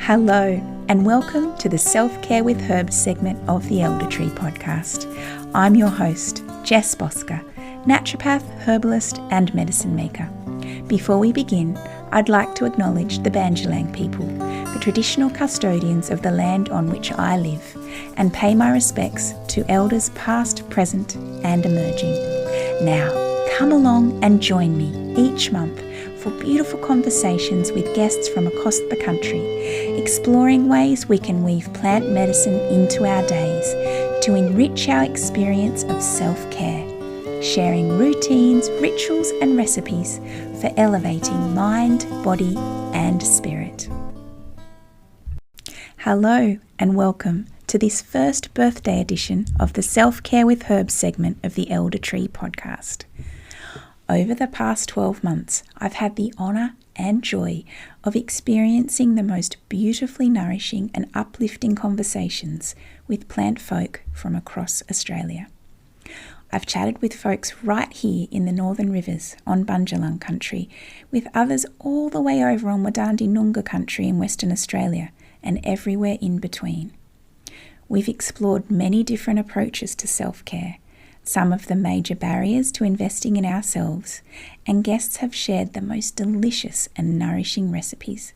Hello, and welcome to the Self Care with Herbs segment of the Elder Tree podcast. I'm your host, Jess, naturopath, herbalist, and medicine maker. Before we begin, I'd like to acknowledge the Banjalang people, the traditional custodians of the land on which I live, and pay my respects to elders past, present, and emerging. Now, come along and join me each month for beautiful conversations with guests from across the country, exploring ways we can weave plant medicine into our days to enrich our experience of self-care, sharing routines, rituals, and recipes for elevating mind, body, and spirit. Hello, and welcome to this first birthday edition of the Self Care with Herbs segment of the Elder Tree podcast. Over the past 12 months, I've had the honour and joy of experiencing the most beautifully nourishing and uplifting conversations with plant folk from across Australia. I've chatted with folks right here in the Northern Rivers on Bunjalung country, with others all the way over on Wadandi Noongar country in Western Australia, and everywhere in between. We've explored many different approaches to self-care, some of the major barriers to investing in ourselves, and guests have shared the most delicious and nourishing recipes.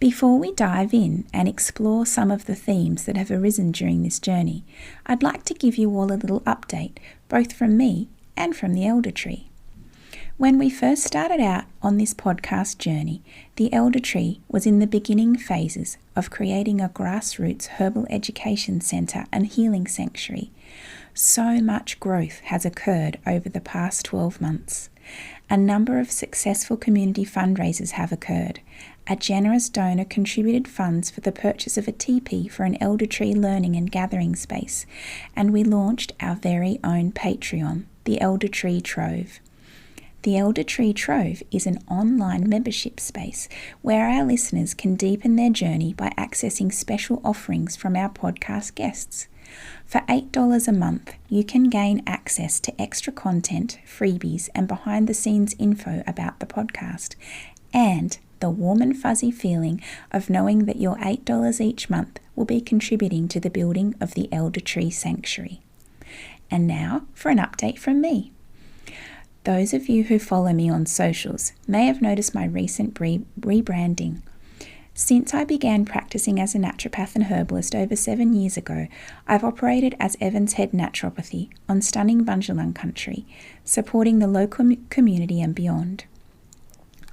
Before we dive in and explore some of the themes that have arisen during this journey, I'd like to give you all a little update, both from me and from the Elder Tree. When we first started out on this podcast journey, the Elder Tree was in the beginning phases of creating a grassroots herbal education centre and healing sanctuary. So much growth has occurred over the past 12 months. A number of successful community fundraisers have occurred. A generous donor contributed funds for the purchase of a teepee for an Elder Tree learning and gathering space, and we launched our very own Patreon, the Elder Tree Trove. The Elder Tree Trove is an online membership space where our listeners can deepen their journey by accessing special offerings from our podcast guests. For $8 a month, you can gain access to extra content, freebies, and behind-the-scenes info about the podcast, and the warm and fuzzy feeling of knowing that your $8 each month will be contributing to the building of the Elder Tree Sanctuary. And now for an update from me. Those of you who follow me on socials may have noticed my recent rebranding. Since I began practicing as a naturopath and herbalist over 7 years ago, I've operated as Evans Head Naturopathy on stunning Bunjalung country, supporting the local community and beyond.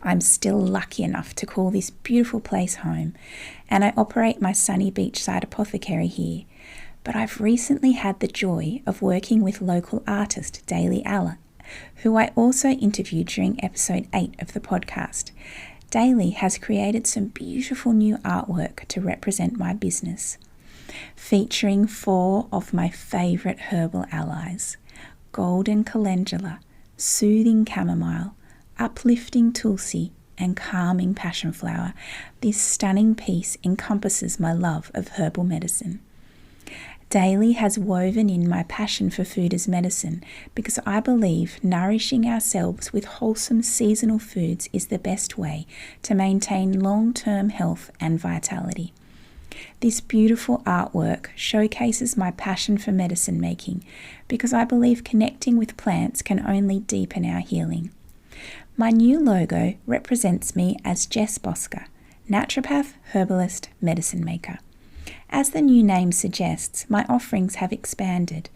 I'm still lucky enough to call this beautiful place home, and I operate my sunny beachside apothecary here. But I've recently had the joy of working with local artist Daly Allen, who I also interviewed during episode 8 of the podcast. Daly has created some beautiful new artwork to represent my business, featuring 4 of my favourite herbal allies: golden calendula, soothing chamomile, uplifting tulsi, and calming passion flower. This stunning piece encompasses my love of herbal medicine. Daly has woven in my passion for food as medicine because I believe nourishing ourselves with wholesome seasonal foods is the best way to maintain long-term health and vitality. This beautiful artwork showcases my passion for medicine making because I believe connecting with plants can only deepen our healing. My new logo represents me as Jess, naturopath, herbalist, medicine maker. As the new name suggests, my offerings have expanded.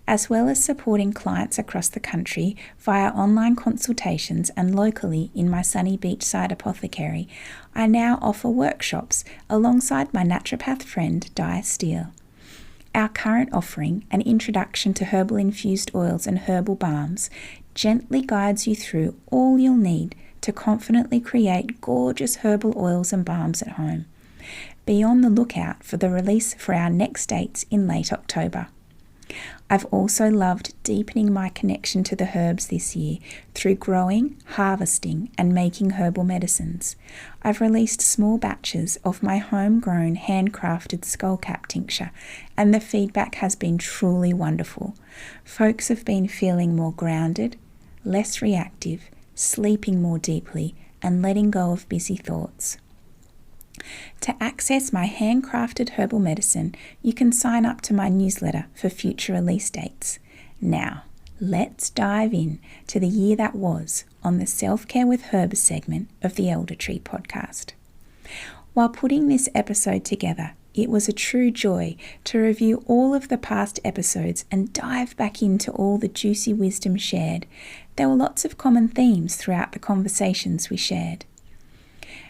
As well as supporting clients across the country via online consultations and locally in my sunny beachside apothecary, I now offer workshops alongside my naturopath friend Di Steele. Our current offering, an introduction to herbal infused oils and herbal balms, gently guides you through all you'll need to confidently create gorgeous herbal oils and balms at home. Be on the lookout for the release for our next dates in late October. I've also loved deepening my connection to the herbs this year through growing, harvesting, and making herbal medicines. I've released small batches of my homegrown handcrafted skullcap tincture, and the feedback has been truly wonderful. Folks have been feeling more grounded, less reactive, sleeping more deeply, and letting go of busy thoughts. To access my handcrafted herbal medicine, you can sign up to my newsletter for future release dates. Now, let's dive in to the year that was on the Self-Care with Herbs segment of the Elder Tree podcast. While putting this episode together, it was a true joy to review all of the past episodes and dive back into all the juicy wisdom shared. There were lots of common themes throughout the conversations we shared.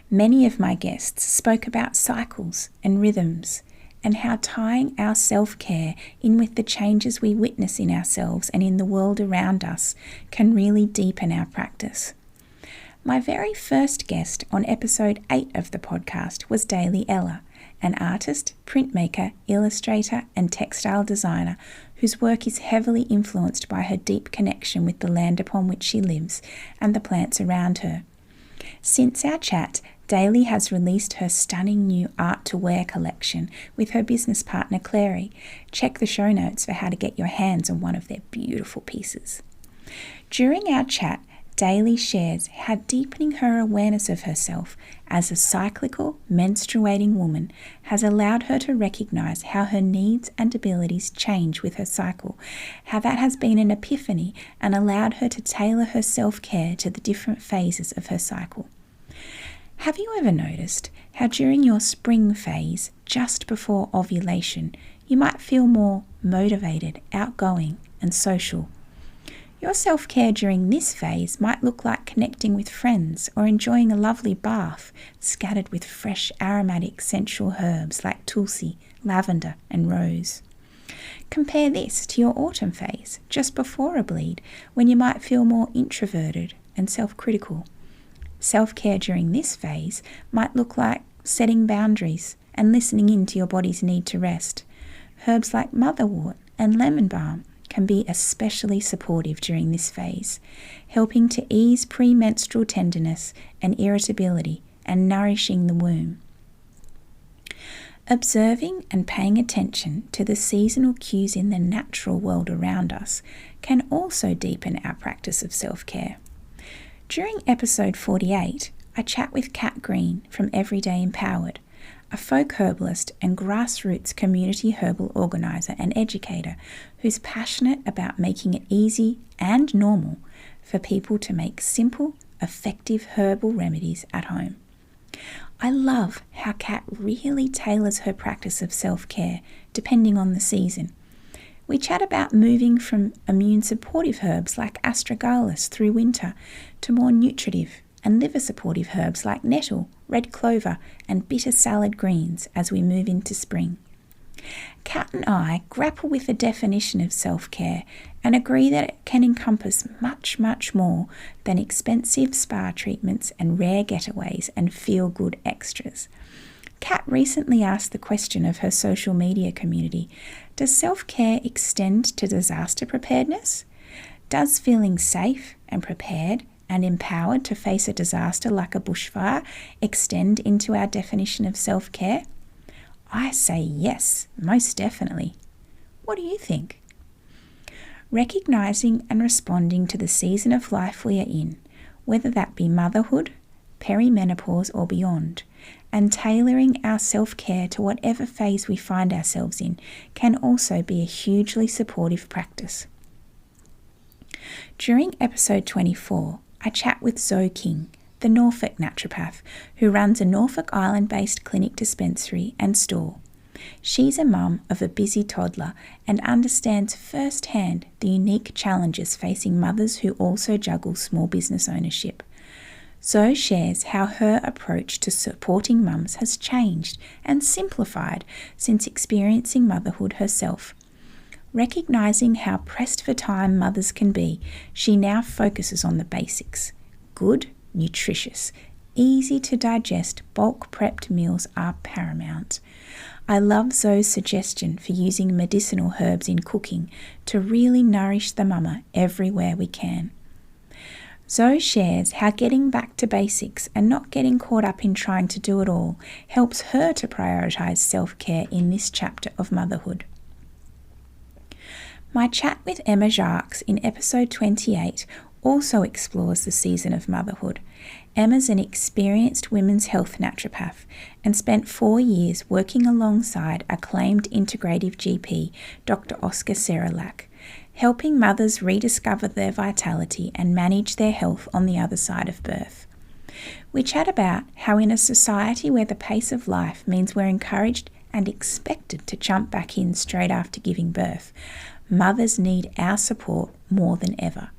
Many of my guests spoke about cycles and rhythms and how tying our self-care in with the changes we witness in ourselves and in the world around us can really deepen our practice. My very first guest on episode 8 of the podcast was Daly Ella, an artist, printmaker, illustrator and textile designer whose work is heavily influenced by her deep connection with the land upon which she lives and the plants around her. Since our chat, Daly has released her stunning new Art to Wear collection with her business partner Clary. Check the show notes for how to get your hands on one of their beautiful pieces. During our chat, Daly shares how deepening her awareness of herself as a cyclical, menstruating woman has allowed her to recognise how her needs and abilities change with her cycle, how that has been an epiphany and allowed her to tailor her self-care to the different phases of her cycle. Have you ever noticed how during your spring phase, just before ovulation, you might feel more motivated, outgoing, and social? Your self-care during this phase might look like connecting with friends or enjoying a lovely bath scattered with fresh aromatic sensual herbs like tulsi, lavender, and rose. Compare this to your autumn phase, just before a bleed, when you might feel more introverted and self-critical. Self-care during this phase might look like setting boundaries and listening in to your body's need to rest. Herbs like motherwort and lemon balm can be especially supportive during this phase, helping to ease premenstrual tenderness and irritability and nourishing the womb. Observing and paying attention to the seasonal cues in the natural world around us can also deepen our practice of self-care. During episode 48, I chat with Kat Green from Everyday Empowered, a folk herbalist and grassroots community herbal organiser and educator who's passionate about making it easy and normal for people to make simple, effective herbal remedies at home. I love how Kat really tailors her practice of self-care depending on the season. We chat about moving from immune supportive herbs like astragalus through winter to more nutritive and liver supportive herbs like nettle, red clover and bitter salad greens as we move into spring. Kat and I grapple with the definition of self-care and agree that it can encompass much, much more than expensive spa treatments and rare getaways and feel-good extras. Kat recently asked the question of her social media community, does self-care extend to disaster preparedness? Does feeling safe and prepared and empowered to face a disaster like a bushfire extend into our definition of self-care? I say yes, most definitely. What do you think? Recognising and responding to the season of life we are in, whether that be motherhood, perimenopause or beyond, and tailoring our self-care to whatever phase we find ourselves in can also be a hugely supportive practice. During episode 24, I chat with Zoe King, the Norfolk naturopath who runs a Norfolk Island-based clinic dispensary and store. She's a mum of a busy toddler and understands firsthand the unique challenges facing mothers who also juggle small business ownership. Zoe shares how her approach to supporting mums has changed and simplified since experiencing motherhood herself. Recognising how pressed for time mothers can be, she now focuses on the basics. Good, nutritious, easy to digest bulk prepped meals are paramount. I love Zoe's suggestion for using medicinal herbs in cooking to really nourish the mama everywhere we can. Zoe shares how getting back to basics and not getting caught up in trying to do it all helps her to prioritise self-care in this chapter of motherhood. My chat with Emma Jacques in episode 28 also explores the season of motherhood. Emma's an experienced women's health naturopath and spent 4 years working alongside acclaimed integrative GP, Dr. Oscar Serelak, helping mothers rediscover their vitality and manage their health on the other side of birth. We chat about how in a society where the pace of life means we're encouraged and expected to jump back in straight after giving birth, mothers need our support more than ever.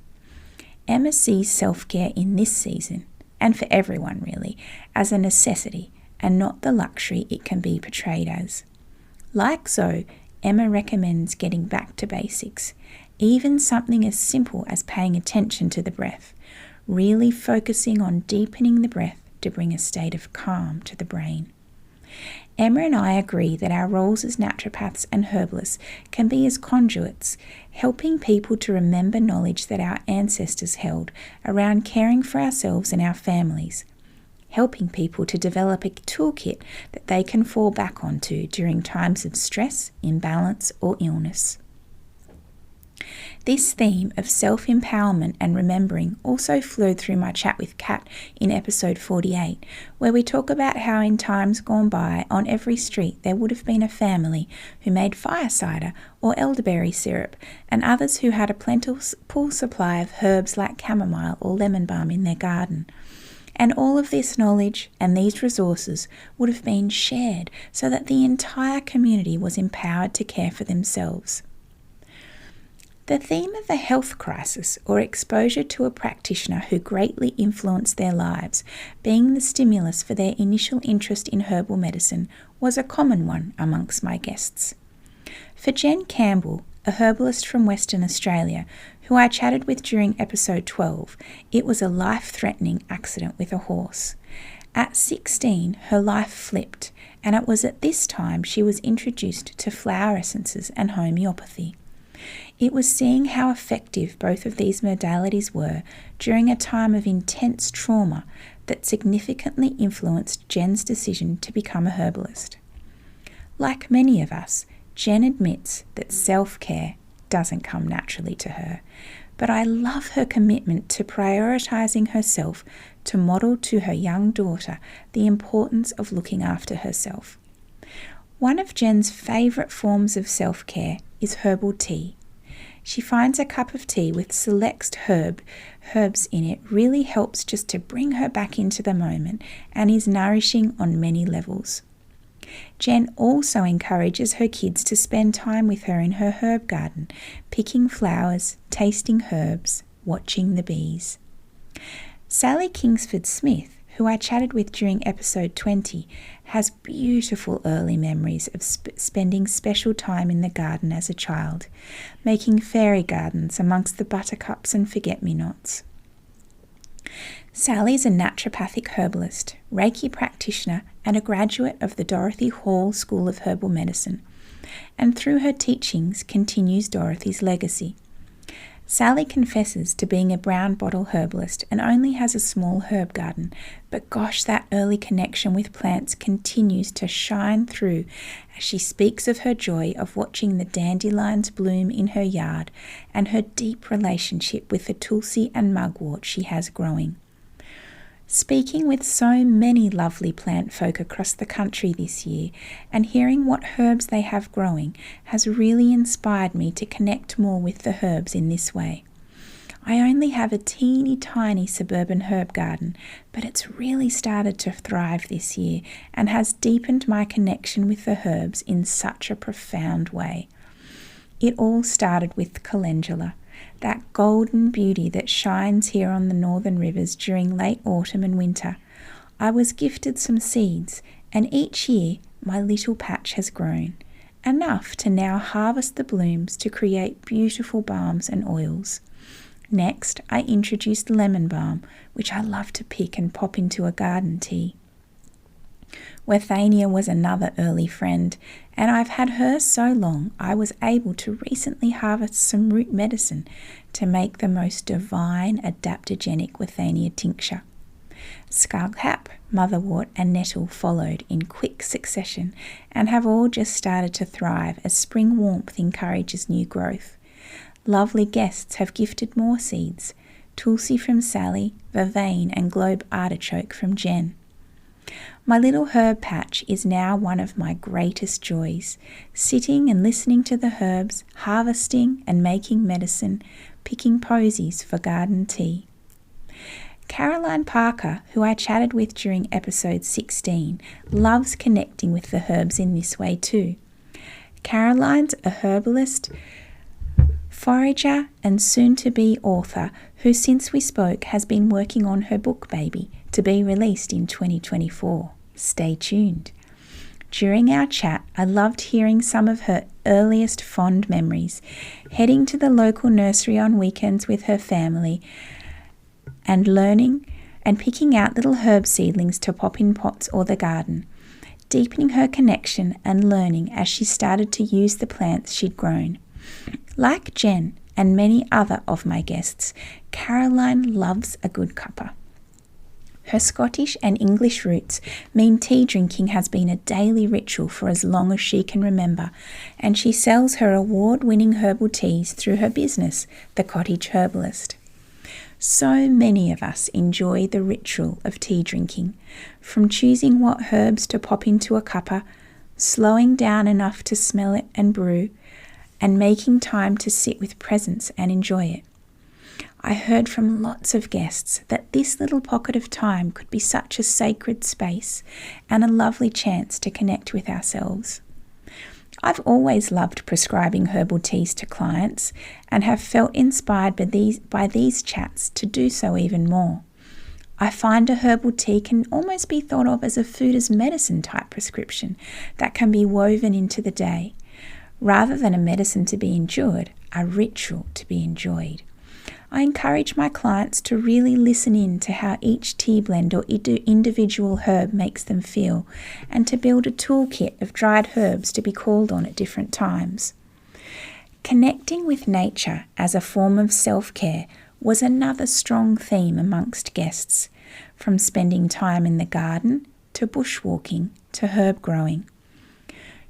Emma sees self-care in this season, and for everyone really, as a necessity and not the luxury it can be portrayed as. Like Zoe, Emma recommends getting back to basics, even something as simple as paying attention to the breath, really focusing on deepening the breath to bring a state of calm to the brain. Emma and I agree that our roles as naturopaths and herbalists can be as conduits, helping people to remember knowledge that our ancestors held around caring for ourselves and our families, helping people to develop a toolkit that they can fall back onto during times of stress, imbalance, or illness. This theme of self-empowerment and remembering also flowed through my chat with Kat in episode 48, where we talk about how in times gone by on every street there would have been a family who made fire cider or elderberry syrup, and others who had a plentiful supply of herbs like chamomile or lemon balm in their garden. And all of this knowledge and these resources would have been shared so that the entire community was empowered to care for themselves. The theme of a health crisis or exposure to a practitioner who greatly influenced their lives being the stimulus for their initial interest in herbal medicine was a common one amongst my guests. For Jen Campbell, a herbalist from Western Australia, who I chatted with during episode 12, it was a life-threatening accident with a horse. At 16, her life flipped, and it was at this time she was introduced to flower essences and homeopathy. It was seeing how effective both of these modalities were during a time of intense trauma that significantly influenced Jen's decision to become a herbalist. Like many of us, Jen admits that self-care doesn't come naturally to her, but I love her commitment to prioritising herself to model to her young daughter the importance of looking after herself. One of Jen's favourite forms of self-care is herbal tea. She finds a cup of tea with select herbs in it really helps just to bring her back into the moment and is nourishing on many levels. Jen also encourages her kids to spend time with her in her herb garden, picking flowers, tasting herbs, watching the bees. Sally Kingsford Smith, who I chatted with during episode 20, has beautiful early memories of spending special time in the garden as a child, making fairy gardens amongst the buttercups and forget-me-nots. Sally's a naturopathic herbalist, Reiki practitioner, and a graduate of the Dorothy Hall School of Herbal Medicine, and through her teachings continues Dorothy's legacy. Sally confesses to being a brown bottle herbalist and only has a small herb garden, but gosh, that early connection with plants continues to shine through as she speaks of her joy of watching the dandelions bloom in her yard and her deep relationship with the tulsi and mugwort she has growing. Speaking with so many lovely plant folk across the country this year and hearing what herbs they have growing has really inspired me to connect more with the herbs in this way. I only have a teeny tiny suburban herb garden, but it's really started to thrive this year and has deepened my connection with the herbs in such a profound way. It all started with calendula, that golden beauty that shines here on the northern rivers during late autumn and winter. I was gifted some seeds, and each year my little patch has grown, enough to now harvest the blooms to create beautiful balms and oils. Next, I introduced lemon balm, which I love to pick and pop into a garden tea. Wethania was another early friend, and I've had her so long I was able to recently harvest some root medicine to make the most divine adaptogenic Wethania tincture. Skullcap, motherwort and nettle followed in quick succession and have all just started to thrive as spring warmth encourages new growth. Lovely guests have gifted more seeds. tulsi from Sally, vervain and globe artichoke from Jen. My little herb patch is now one of my greatest joys, sitting and listening to the herbs, harvesting and making medicine, picking posies for garden tea. Caroline Parker, who I chatted with during episode 16, loves connecting with the herbs in this way too. Caroline's a herbalist, forager and soon-to-be author who, since we spoke, has been working on her book Baby to be released in 2024. Stay tuned. During our chat, I loved hearing some of her earliest fond memories, heading to the local nursery on weekends with her family and learning and picking out little herb seedlings to pop in pots or the garden, deepening her connection and learning as she started to use the plants she'd grown. Like Jen and many other of my guests, Caroline loves a good cuppa. Her Scottish and English roots mean tea drinking has been a daily ritual for as long as she can remember, and she sells her award-winning herbal teas through her business, The Cottage Herbalist. So many of us enjoy the ritual of tea drinking, from choosing what herbs to pop into a cuppa, slowing down enough to smell it and brew, and making time to sit with presence and enjoy it. I heard from lots of guests that this little pocket of time could be such a sacred space and a lovely chance to connect with ourselves. I've always loved prescribing herbal teas to clients and have felt inspired by these chats to do so even more. I find a herbal tea can almost be thought of as a food as medicine type prescription that can be woven into the day. Rather than a medicine to be endured, a ritual to be enjoyed. I encourage my clients to really listen in to how each tea blend or individual herb makes them feel, and to build a toolkit of dried herbs to be called on at different times. Connecting with nature as a form of self-care was another strong theme amongst guests, from spending time in the garden to bushwalking to herb growing.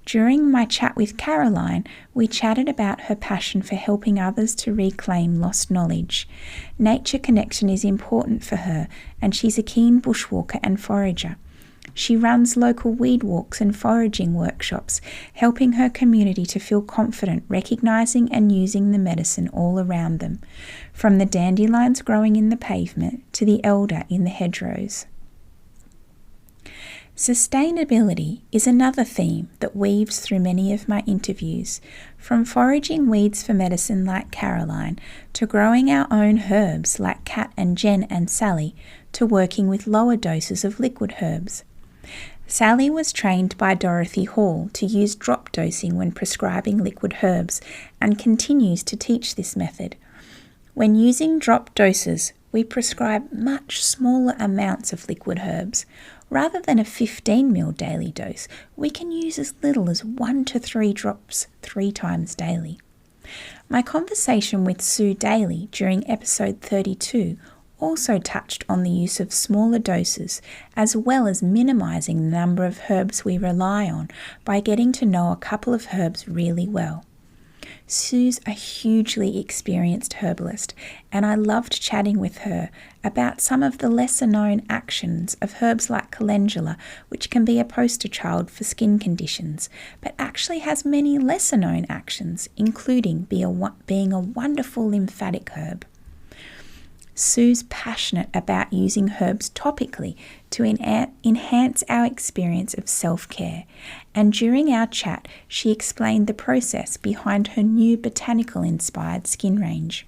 During my chat with Caroline, we chatted about her passion for helping others to reclaim lost knowledge. Nature connection is important for her, and she's a keen bushwalker and forager. She runs local weed walks and foraging workshops, helping her community to feel confident recognising and using the medicine all around them, from the dandelions growing in the pavement to the elder in the hedgerows. Sustainability is another theme that weaves through many of my interviews, from foraging weeds for medicine like Caroline, to growing our own herbs like Kat and Jen and Sally, to working with lower doses of liquid herbs. Sally was trained by Dorothy Hall to use drop dosing when prescribing liquid herbs and continues to teach this method. When using drop doses, we prescribe much smaller amounts of liquid herbs. Rather than a 15 ml daily dose, we can use as little as 1 to 3 drops 3 times daily. My conversation with Sue Daly during episode 32 also touched on the use of smaller doses, as well as minimising the number of herbs we rely on by getting to know a couple of herbs really well. Sue's a hugely experienced herbalist, and I loved chatting with her about some of the lesser-known actions of herbs like calendula, which can be a poster child for skin conditions, but actually has many lesser-known actions, including being a wonderful lymphatic herb. Sue's passionate about using herbs topically to enhance our experience of self-care, and during our chat she explained the process behind her new botanical-inspired skin range.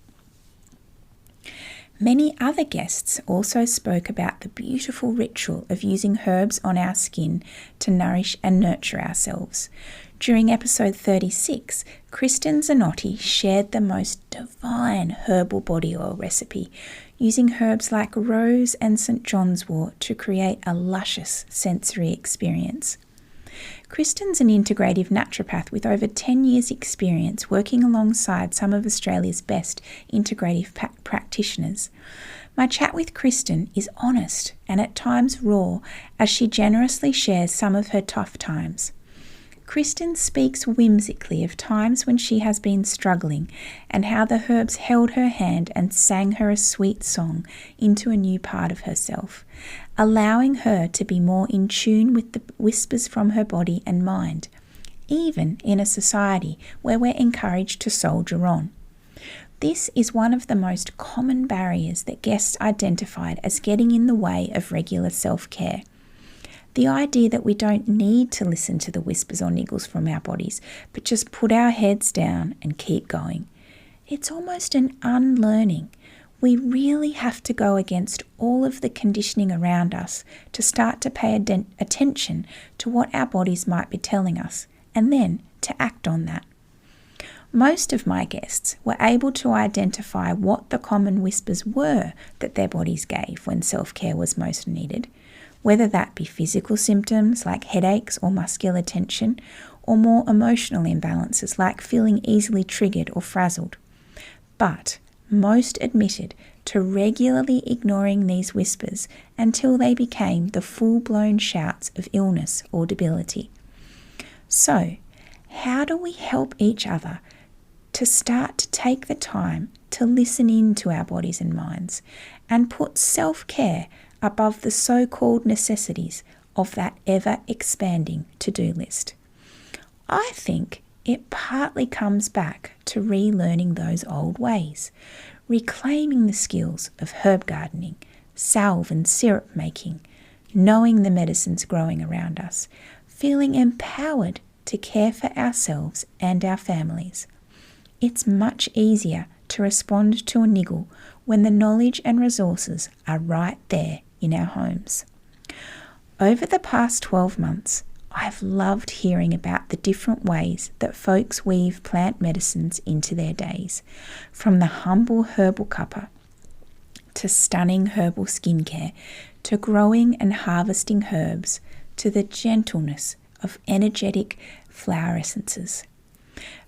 Many other guests also spoke about the beautiful ritual of using herbs on our skin to nourish and nurture ourselves. During episode 36, Kristen Zanotti shared the most divine herbal body oil recipe, using herbs like rose and St. John's wort to create a luscious sensory experience. Kristen's an integrative naturopath with over 10 years' experience working alongside some of Australia's best integrative practitioners. My chat with Kristen is honest and at times raw, as she generously shares some of her tough times. Kristen speaks whimsically of times when she has been struggling and how the herbs held her hand and sang her a sweet song into a new part of herself, allowing her to be more in tune with the whispers from her body and mind, even in a society where we're encouraged to soldier on. This is one of the most common barriers that guests identified as getting in the way of regular self-care. The idea that we don't need to listen to the whispers or niggles from our bodies, but just put our heads down and keep going. It's almost an unlearning. We really have to go against all of the conditioning around us to start to pay attention to what our bodies might be telling us, and then to act on that. Most of my guests were able to identify what the common whispers were that their bodies gave when self-care was most needed, whether that be physical symptoms like headaches or muscular tension, or more emotional imbalances like feeling easily triggered or frazzled. But most admitted to regularly ignoring these whispers until they became the full-blown shouts of illness or debility. So, how do we help each other to start to take the time to listen in to our bodies and minds and put self-care above the so-called necessities of that ever-expanding to-do list? I think it partly comes back to relearning those old ways, reclaiming the skills of herb gardening, salve and syrup making, knowing the medicines growing around us, feeling empowered to care for ourselves and our families. It's much easier to respond to a niggle when the knowledge and resources are right there in our homes. Over the past 12 months, I've loved hearing about the different ways that folks weave plant medicines into their days, from the humble herbal cuppa to stunning herbal skincare, to growing and harvesting herbs, to the gentleness of energetic flower essences.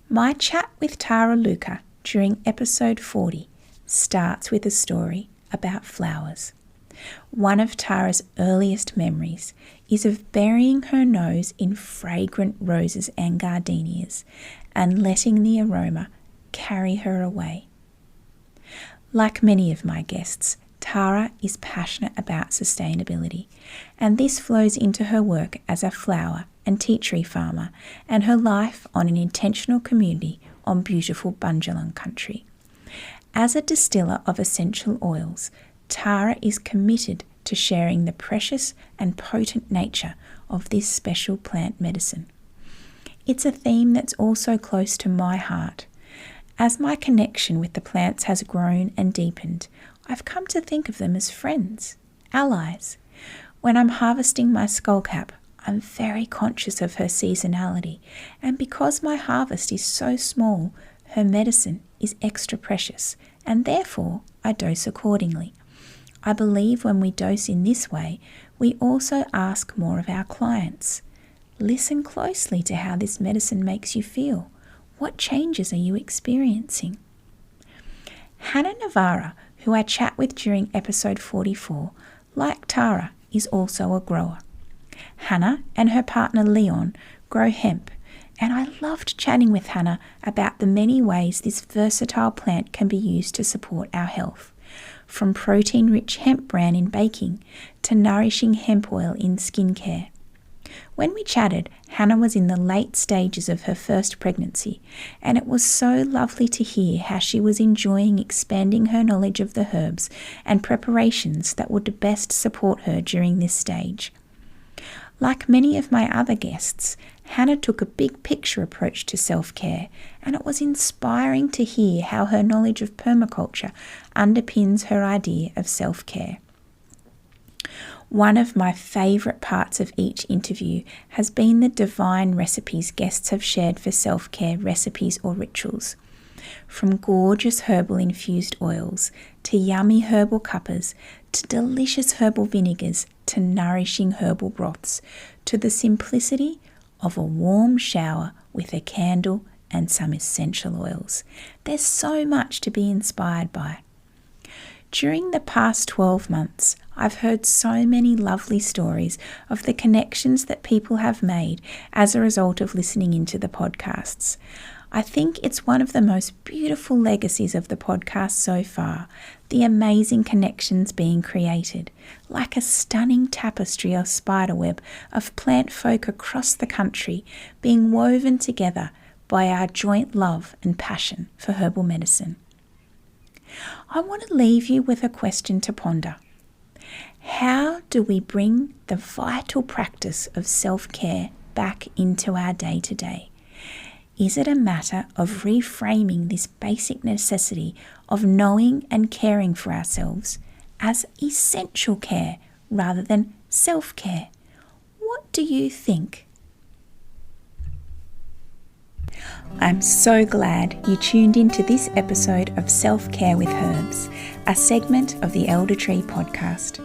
My chat with Tara Luca during episode 40 starts with a story about flowers. One of Tara's earliest memories is of burying her nose in fragrant roses and gardenias and letting the aroma carry her away. Like many of my guests, Tara is passionate about sustainability, and this flows into her work as a flower and tea tree farmer and her life on an intentional community on beautiful Bundjalung country. As a distiller of essential oils, Tara is committed to sharing the precious and potent nature of this special plant medicine. It's a theme that's also close to my heart. As my connection with the plants has grown and deepened, I've come to think of them as friends, allies. When I'm harvesting my skullcap, I'm very conscious of her seasonality, and because my harvest is so small, her medicine is extra precious, and therefore I dose accordingly. I believe when we dose in this way, we also ask more of our clients. Listen closely to how this medicine makes you feel. What changes are you experiencing? Hannah Navarra, who I chat with during episode 44, like Tara, is also a grower. Hannah and her partner Leon grow hemp, and I loved chatting with Hannah about the many ways this versatile plant can be used to support our health, from protein-rich hemp bran in baking to nourishing hemp oil in skincare. When we chatted, Hannah was in the late stages of her first pregnancy, and it was so lovely to hear how she was enjoying expanding her knowledge of the herbs and preparations that would best support her during this stage. Like many of my other guests, Hannah took a big picture approach to self-care, and it was inspiring to hear how her knowledge of permaculture underpins her idea of self-care. One of my favourite parts of each interview has been the divine recipes guests have shared for self-care recipes or rituals. From gorgeous herbal infused oils to yummy herbal cuppas to delicious herbal vinegars to nourishing herbal broths to the simplicity of a warm shower with a candle and some essential oils. There's so much to be inspired by. During the past 12 months, I've heard so many lovely stories of the connections that people have made as a result of listening into the podcasts. I think it's one of the most beautiful legacies of the podcast so far, the amazing connections being created, like a stunning tapestry or spiderweb of plant folk across the country being woven together by our joint love and passion for herbal medicine. I want to leave you with a question to ponder. How do we bring the vital practice of self-care back into our day-to-day? Is it a matter of reframing this basic necessity of knowing and caring for ourselves as essential care rather than self-care? What do you think? I'm so glad you tuned into this episode of Self-Care with Herbs, a segment of the Elder Tree podcast.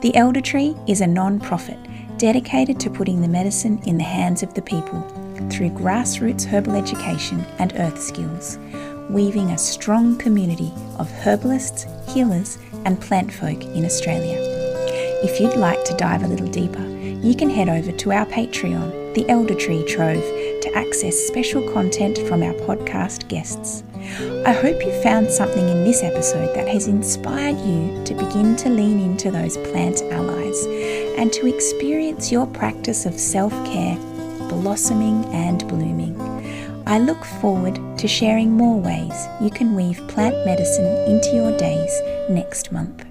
The Elder Tree is a non-profit dedicated to putting the medicine in the hands of the people through grassroots herbal education and earth skills, weaving a strong community of herbalists, healers and plant folk in Australia. If you'd like to dive a little deeper, you can head over to our Patreon, the Elder Tree Trove, to access special content from our podcast guests. I hope you found something in this episode that has inspired you to begin to lean into those plant allies and to experience your practice of self-care blossoming and blooming. I look forward to sharing more ways you can weave plant medicine into your days next month.